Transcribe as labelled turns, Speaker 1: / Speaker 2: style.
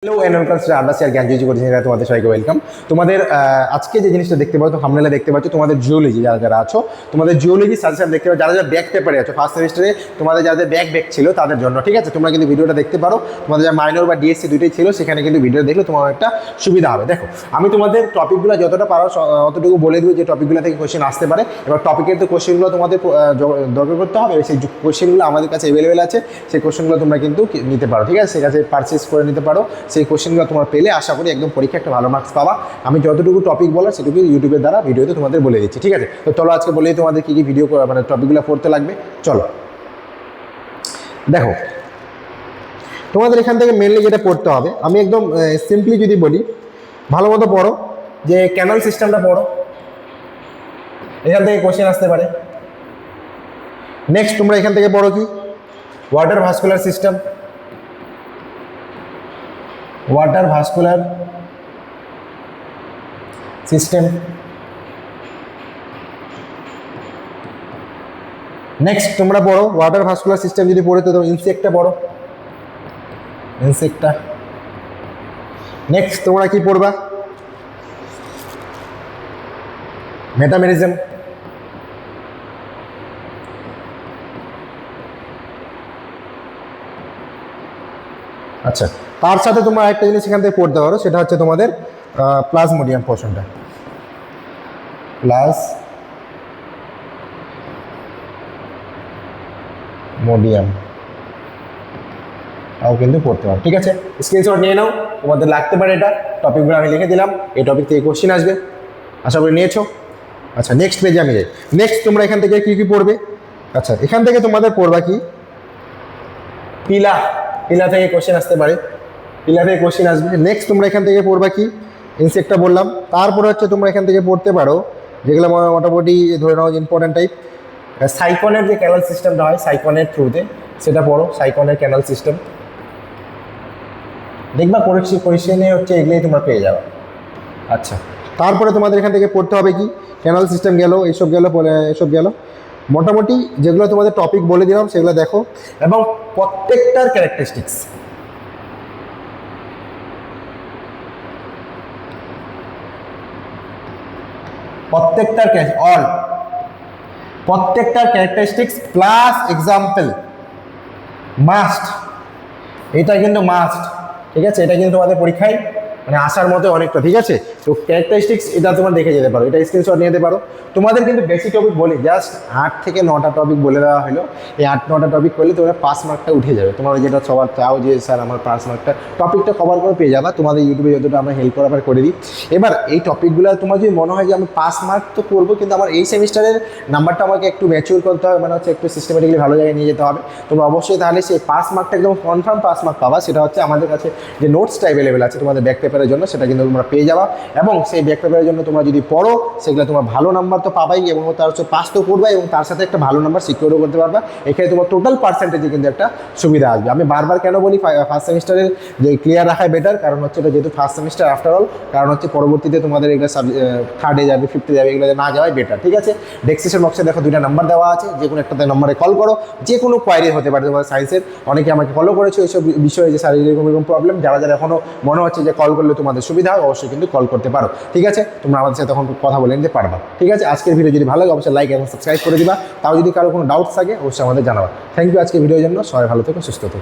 Speaker 1: Hello and welcome to আন্ডারস আর জ্ঞান জিজি coaching তোমাদের সবাইকে ওয়েলকাম। তোমাদের আজকে যে জিনিসটা দেখতে পাচ্ছ থাম্বনেলে দেখতে পাচ্ছ তোমাদের জিওলজি যারা আছো তোমাদের জিওলজি সাজেশন দেখতে পাচ্ছ, যারা ব্যাক পেপারে আছো ফার্স্ট সেমিস্টারে তোমাদের যাদের ব্যাক ছিল তাদের জন্য, ঠিক আছে? তোমরা কিন্তু ভিডিওটা দেখতে পারো, তোমাদের যা মাইনর বা ডিএসসি দুটোই ছিল সেখানে কিন্তু ভিডিও দেখলে তোমার একটা সুবিধা হবে। দেখো আমি তোমাদের টপিকগুলো যতটা পারো অতটুকু বলে দেবো যে টপিকগুলো থেকে কোশ্চেন আসতে পারে। এবার টপিকের তো কোশ্চেনগুলো তোমাদের দরকার করতে হবে, সেই কোশ্চেনগুলো আমাদের কাছে অ্যাভেলেবেল আছে, সেই কোশ্চেনগুলো তোমরা কিন্তু নিতে পারো, ঠিক আছে? সেই কাছে পারচেস করে নিতে পারো। সেই কোশ্চেনগুলো তোমার পেলে আশা করি একদম পরীক্ষা একটা ভালো মার্কস পাবা। আমি যতটুকু টপিক বলার সেটুকু ইউটিউবের দ্বারা ভিডিওতে তোমাদের বলে দিচ্ছি, ঠিক আছে? তো চলো আজকে বলেই তোমাদের কী কী ভিডিও মানে টপিকগুলো পড়তে লাগবে। চলো দেখো তোমাদের এখান থেকে মেনলি যেটা পড়তে হবে, আমি একদম সিম্পলি যদি বলি ভালো মতো পড়ো, যে ক্যানাল সিস্টেমটা পড়ো, এখান থেকে কোশ্চেন আসতে পারে। নেক্সট তোমরা এখান থেকে পড়ো কি water vascular system, water vascular system. Next তোমরা পড়ো ওয়াটার ভাস্কুলার সিস্টেম যদি পড়ে তো ইনসেক্টটা পড়ো, ইনসেক্টটা। নেক্সট তোমরা কি পড়বা মেটামেরিজম, আচ্ছা। তার সাথে তোমরা একটা জিনিস এখান থেকে পড়তে পারো, সেটা হচ্ছে তোমাদের প্লাজমোডিয়াম পোর্শনটা, প্লাজমোডিয়াম তাও কিন্তু পড়তে পারো, ঠিক আছে? স্ক্রিনশট নিয়ে নাও, তোমাদের লাগতে পারে এটা। টপিকগুলো আমি লিখে দিলাম, এই টপিক থেকে কোশ্চেন আসবে, আশা করি নিয়েছো। আচ্ছা নেক্সট পেজে আমি যাই। নেক্সট তোমরা এখান থেকে কী কী পড়বে? আচ্ছা এখান থেকে তোমাদের পড়বা কি পিলা, পিলা থেকে কোশ্চেন আসতে পারে, পিলা থেকে কোশ্চেন আসবে। নেক্সট তোমরা এখান থেকে পড়বা কি ইনসেক্টটা বললাম। তারপরে হচ্ছে তোমরা এখান থেকে পড়তে পারো যেগুলো মোটামুটি ধরে নাও ইম্পর্টেন্ট টাইপ, সাইকনের যে ক্যানাল সিস্টেমটা হয় সাইকনের থ্রুতে, সেটা পড়ো, সাইকনের ক্যানাল সিস্টেম। দেখবা কোশ্চেনে হচ্ছে এগুলোই তোমরা পেয়ে যাবে। আচ্ছা তারপরে তোমাদের এখান থেকে পড়তে হবে কি ক্যানাল সিস্টেম গেল, এসব গেল মোটামুটি যেগুলো তোমাদের টপিক বলে দিলাম সেগুলো দেখো, এবং প্রত্যেকটার ক্যারেক্টারিস্টিক্স, প্রত্যেকটার ক্যারেক্টারিস্টিক্স প্লাস এক্সাম্পল মাস্ট, এটা কিন্তু মাস্ট, ঠিক আছে? এটা কিন্তু তোমাদের পরীক্ষায় মানে আসার মতো অনেকটা, ঠিক আছে? তো ক্যারেক্টারিস্টিক্স এটা তোমরা দেখে যেতে পারো, এটা স্ক্রিনশট নিয়ে যেতে পারো। তোমাদের কিন্তু বেশি টপিক বলি, জাস্ট 8 থেকে 9টা টপিক বলে দেওয়া হলো। এই 8-9টা টপিক করলে তোমরা পাস মার্কটা উঠে যাবে। তোমরা যেটা সবার চাও যে স্যার আমার পাস মার্কটা, টপিকটা কভার করে পেয়ে যাবা। তোমাদের ইউটিউবে যতটা আমরা হেল্প করার করে দিই। এবার এই টপিকগুলো তোমার যদি মনে হয় যে আমি পাস মার্ক তো করবো, কিন্তু আমার এই সেমিস্টারের নাম্বারটা আমাকে একটু ম্যাচিউর করতে হবে, মানে হচ্ছে একটু সিস্টেমেটিক্যালি ভালো জায়গায় নিয়ে যেতে হবে, তোমরা অবশ্যই তাহলে সেই পাস মার্কটা একদম কনফার্ম পাস মার্ক পাবা। সেটা হচ্ছে আমাদের কাছে যে নোটসটা অ্যাভেলেবেল আছে তোমাদের ব্যাক পেপারের জন্য, সেটা কিন্তু তোমরা পেয়ে যাবা। এবং সেই ব্যাক পেপারের জন্য তোমরা যদি পড়ো সেগুলো তোমার ভালো নাম্বার তো পাবাই, এবং তার হচ্ছে পাস তো করবা, এবং তার সাথে একটা ভালো নাম্বার সিকিউরও করতে পারবা। এখানে তোমার টোটাল পার্সেন্টেজে কিন্তু একটা সুবিধা আসবে। আমি বারবার কেন বলি ফার্স্ট সেমিস্টারের যে ক্লিয়ার রাখাই বেটার, কারণ হচ্ছে এটা যেহেতু ফার্স্ট সেমিস্টার আফটার অল, কারণ হচ্ছে পরবর্তীতে তোমাদের এগুলো থার্ডে যাবে, ফিফথে যাবে, এগুলো না যাওয়াই বেটার, ঠিক আছে? ডেসক্রিপশন বক্সে দেখো 2টা নাম্বার দেওয়া আছে, যে কোনো একটাতে নম্বরে কল করো, যে কোনো কোয়ারি হতে পারে তোমার সায়েন্সের। অনেকে আমাকে ফলো করেছো এইসব বিষয়ে, যে শারীরিক এরকম প্রবলেম, যারা এখনও মনে হচ্ছে যে কল করলে তোমাদের সুবিধা হয়, অবশ্যই কিন্তু কল করতে পারো, ঠিক আছে? তোমরা আমাদের সাথে তখন কথা বলে নিতে পারবা, ঠিক আছে? আজকের ভিডিও যদি ভালো লাগে অবশ্যই লাইক এবং সাবস্ক্রাইব করে দিবা। তাও যদি কারো কোনো ডাউটস থাকে অবশ্যই আমাদের জানাবা। থ্যাংক ইউ আজকের ভিডিওর জন্য। সবাই ভালো থেকো, সুস্থ থেকো।